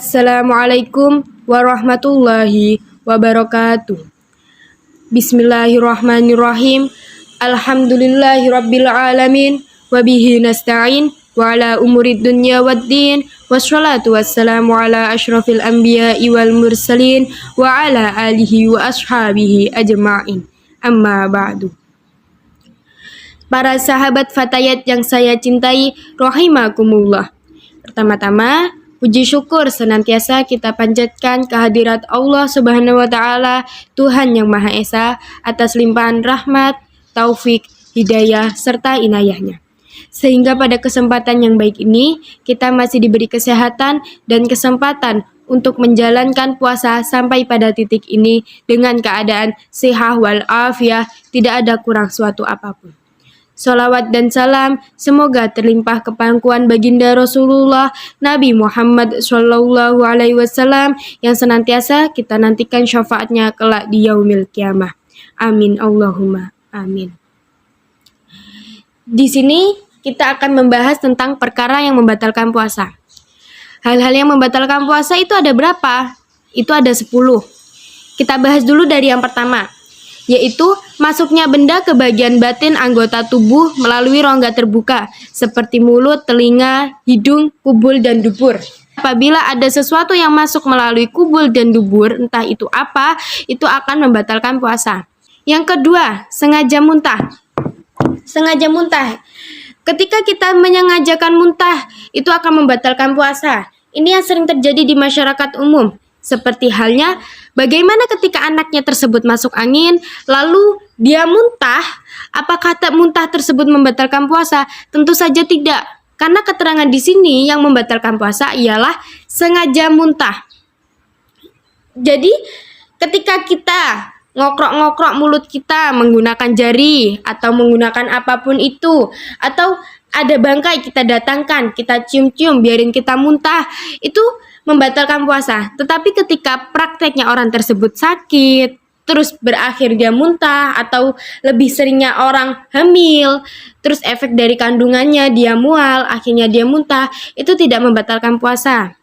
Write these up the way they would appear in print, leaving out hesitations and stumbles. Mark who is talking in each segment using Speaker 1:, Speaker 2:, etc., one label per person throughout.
Speaker 1: Assalamualaikum warahmatullahi wabarakatuh. Bismillahirrahmanirrahim. Alhamdulillahirabbil alamin wa bihi nasta'in wa ala umurid dunya waddin wassalatu wassalamu ala asyrafil anbiya'i wal mursalin wa ala alihi wa ashabihi ajma'in. Amma ba'du. Para sahabat Fatayat yang saya cintai, rahimakumullah. Pertama-tama, puji syukur senantiasa kita panjatkan kehadirat Allah Subhanahu wa Ta'ala, Tuhan yang Maha Esa, atas limpahan rahmat, taufik, hidayah, serta inayahnya. Sehingga pada kesempatan yang baik ini, kita masih diberi kesehatan dan kesempatan untuk menjalankan puasa sampai pada titik ini dengan keadaan sehat wal afiah, tidak ada kurang suatu apapun. Salawat dan salam semoga terlimpah ke pangkuan baginda Rasulullah Nabi Muhammad Sallallahu Alaihi Wasallam yang senantiasa kita nantikan syafaatnya kelak di yaumil kiamah. Amin Allahumma amin. Di sini kita akan membahas tentang perkara yang membatalkan puasa. Hal-hal yang membatalkan puasa itu ada berapa? Itu ada 10. Kita bahas dulu dari yang pertama, yaitu masuknya benda ke bagian batin anggota tubuh melalui rongga terbuka seperti mulut, telinga, hidung, kubul, dan dubur. Apabila ada sesuatu yang masuk melalui kubul dan dubur, entah itu apa, itu akan membatalkan puasa. Yang kedua, sengaja muntah. Sengaja muntah. Ketika kita menyengajakan muntah, itu akan membatalkan puasa. Ini yang sering terjadi di masyarakat umum. Seperti halnya, bagaimana ketika anaknya tersebut masuk angin, lalu dia muntah, apakah muntah tersebut membatalkan puasa? Tentu saja tidak, karena keterangan di sini yang membatalkan puasa ialah sengaja muntah. Jadi, ketika kita ngokrok-ngokrok mulut kita menggunakan jari atau menggunakan apapun itu, atau ada bangkai kita datangkan, kita cium-cium, biarin kita muntah, itu membatalkan puasa. Tetapi ketika prakteknya orang tersebut sakit, terus berakhir dia muntah, atau lebih seringnya orang hamil, terus efek dari kandungannya dia mual, akhirnya dia muntah, itu tidak membatalkan puasa.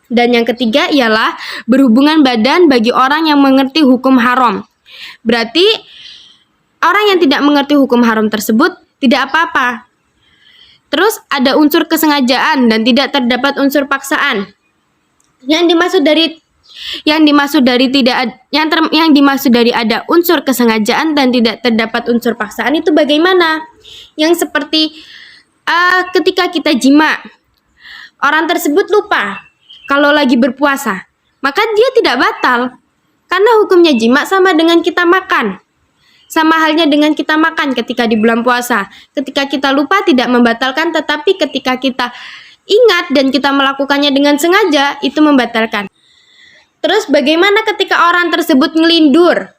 Speaker 1: Dan yang ketiga ialah berhubungan badan bagi orang yang mengerti hukum haram. Berarti orang yang tidak mengerti hukum haram tersebut tidak apa-apa. Terus ada unsur kesengajaan dan tidak terdapat unsur paksaan. Yang dimaksud dari ada unsur kesengajaan dan tidak terdapat unsur paksaan itu bagaimana? Yang seperti ketika kita jima, orang tersebut lupa kalau lagi berpuasa, maka dia tidak batal karena hukumnya jima sama dengan kita makan. Sama halnya dengan kita makan ketika di bulan puasa. Ketika kita lupa tidak membatalkan, tetapi ketika kita ingat dan kita melakukannya dengan sengaja, itu membatalkan. Terus bagaimana ketika orang tersebut ngelindur,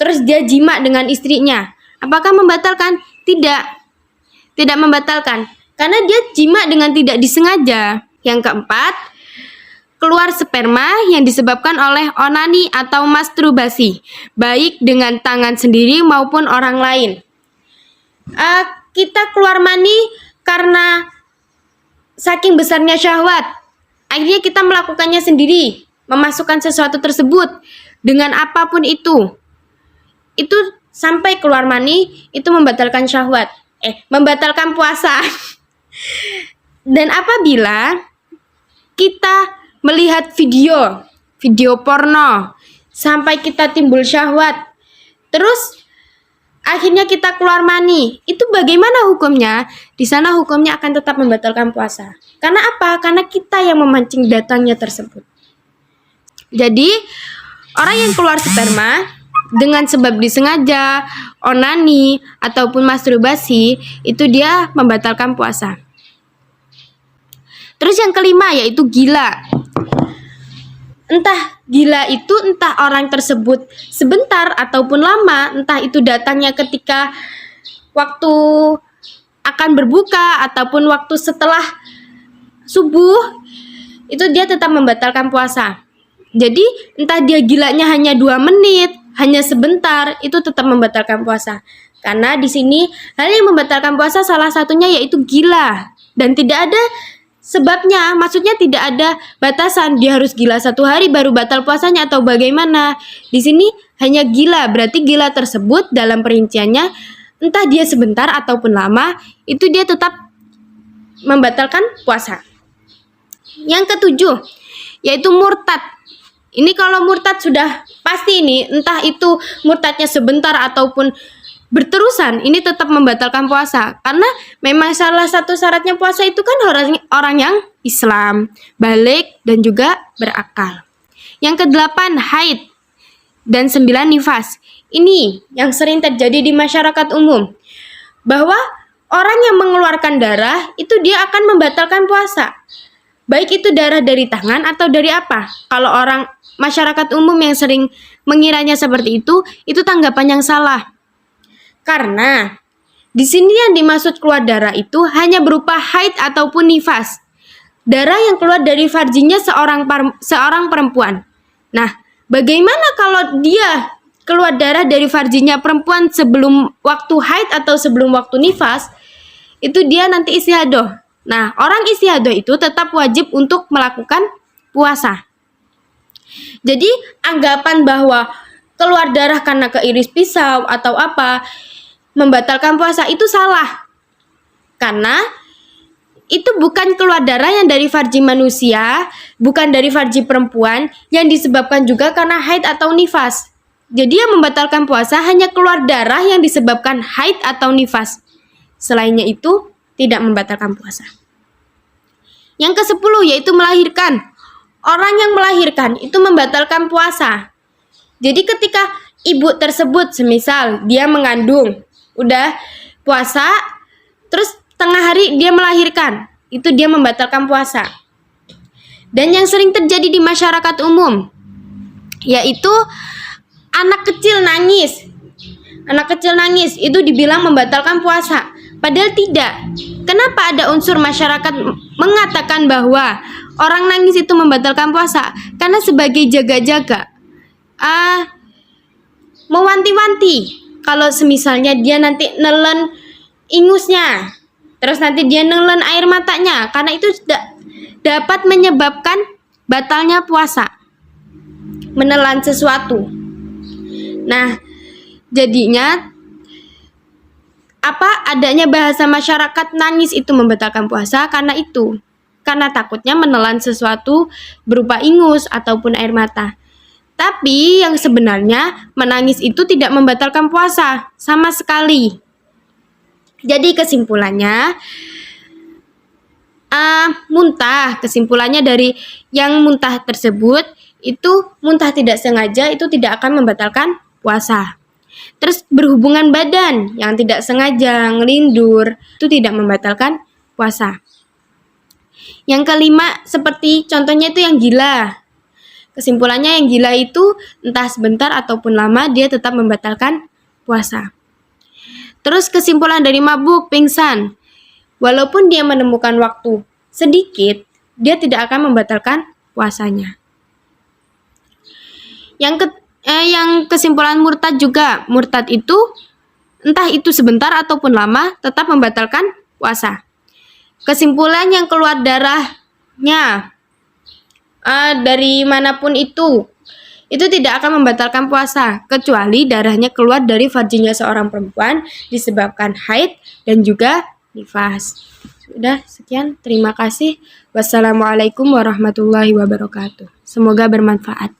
Speaker 1: terus dia jima dengan istrinya, apakah membatalkan? Tidak membatalkan, karena dia jima dengan tidak disengaja. Yang keempat, keluar sperma yang disebabkan oleh onani atau masturbasi, baik dengan tangan sendiri maupun orang lain. Kita keluar mani karena saking besarnya syahwat, akhirnya kita melakukannya sendiri, memasukkan sesuatu tersebut dengan apapun itu sampai keluar mani, itu membatalkan syahwat, membatalkan puasa. Dan apabila kita melihat video porno sampai kita timbul syahwat, terus akhirnya kita keluar mani, itu bagaimana hukumnya? Di sana hukumnya akan tetap membatalkan puasa. Karena apa? Karena kita yang memancing datangnya tersebut. Jadi, orang yang keluar sperma dengan sebab disengaja, onani, ataupun masturbasi, itu dia membatalkan puasa. Terus yang kelima yaitu gila. Entah gila itu entah orang tersebut sebentar ataupun lama, entah itu datangnya ketika waktu akan berbuka ataupun waktu setelah subuh, itu dia tetap membatalkan puasa. Jadi entah dia gilanya hanya 2 menit, hanya sebentar, itu tetap membatalkan puasa. Karena di sini hal yang membatalkan puasa salah satunya yaitu gila, dan tidak ada sebabnya, maksudnya tidak ada batasan dia harus gila 1 hari baru batal puasanya atau bagaimana. Di sini hanya gila, berarti gila tersebut dalam perinciannya entah dia sebentar ataupun lama, itu dia tetap membatalkan puasa. Yang ketujuh, yaitu murtad. Ini kalau murtad sudah pasti ini, entah itu murtadnya sebentar ataupun berterusan, ini tetap membatalkan puasa. Karena memang salah satu syaratnya puasa itu kan orang yang Islam, balik dan juga berakal. Yang kedelapan, haid. Dan 9, nifas. Ini yang sering terjadi di masyarakat umum, bahwa orang yang mengeluarkan darah itu dia akan membatalkan puasa. Baik itu darah dari tangan atau dari apa. Kalau orang masyarakat umum yang sering mengiranya seperti itu tanggapan yang salah. Karena di sini yang dimaksud keluar darah itu hanya berupa haid ataupun nifas. Darah yang keluar dari farjinya seorang perempuan. Nah, bagaimana kalau dia keluar darah dari farjinya perempuan sebelum waktu haid atau sebelum waktu nifas? Itu dia nanti istihadah. Nah, orang istihadah itu tetap wajib untuk melakukan puasa. Jadi, anggapan bahwa keluar darah karena keiris pisau atau apa membatalkan puasa itu salah. Karena itu bukan keluar darah yang dari farji manusia, bukan dari farji perempuan, yang disebabkan juga karena haid atau nifas. Jadi yang membatalkan puasa hanya keluar darah yang disebabkan haid atau nifas. Selainnya itu tidak membatalkan puasa. Yang ke-10 yaitu melahirkan. Orang yang melahirkan itu membatalkan puasa. Jadi ketika ibu tersebut semisal dia mengandung, udah puasa, terus tengah hari dia melahirkan, itu dia membatalkan puasa. Dan yang sering terjadi di masyarakat umum, yaitu anak kecil nangis. Anak kecil nangis itu dibilang membatalkan puasa. Padahal tidak. Kenapa ada unsur masyarakat mengatakan bahwa orang nangis itu membatalkan puasa? Karena sebagai jaga-jaga, mewanti-wanti. Kalau semisalnya dia nanti nelen ingusnya, terus nanti dia nelen air matanya, karena itu dapat menyebabkan batalnya puasa. Menelan sesuatu. Nah, jadinya adanya bahasa masyarakat nangis itu membatalkan puasa karena itu. Karena takutnya menelan sesuatu berupa ingus ataupun air mata. Tapi yang sebenarnya menangis itu tidak membatalkan puasa sama sekali. Jadi kesimpulannya kesimpulannya dari yang muntah tersebut itu muntah tidak sengaja itu tidak akan membatalkan puasa. Terus berhubungan badan yang tidak sengaja ngelindur itu tidak membatalkan puasa. Yang kelima seperti contohnya itu yang gila. Kesimpulannya yang gila itu entah sebentar ataupun lama dia tetap membatalkan puasa. Terus kesimpulan dari mabuk, pingsan. Walaupun dia menemukan waktu sedikit, dia tidak akan membatalkan puasanya. Yang kesimpulan murtad juga. Murtad itu entah itu sebentar ataupun lama tetap membatalkan puasa. Kesimpulan yang keluar darahnya dari manapun itu tidak akan membatalkan puasa kecuali darahnya keluar dari farjinya seorang perempuan disebabkan haid dan juga nifas. Sudah, sekian. Terima kasih. Wassalamualaikum warahmatullahi wabarakatuh. Semoga bermanfaat.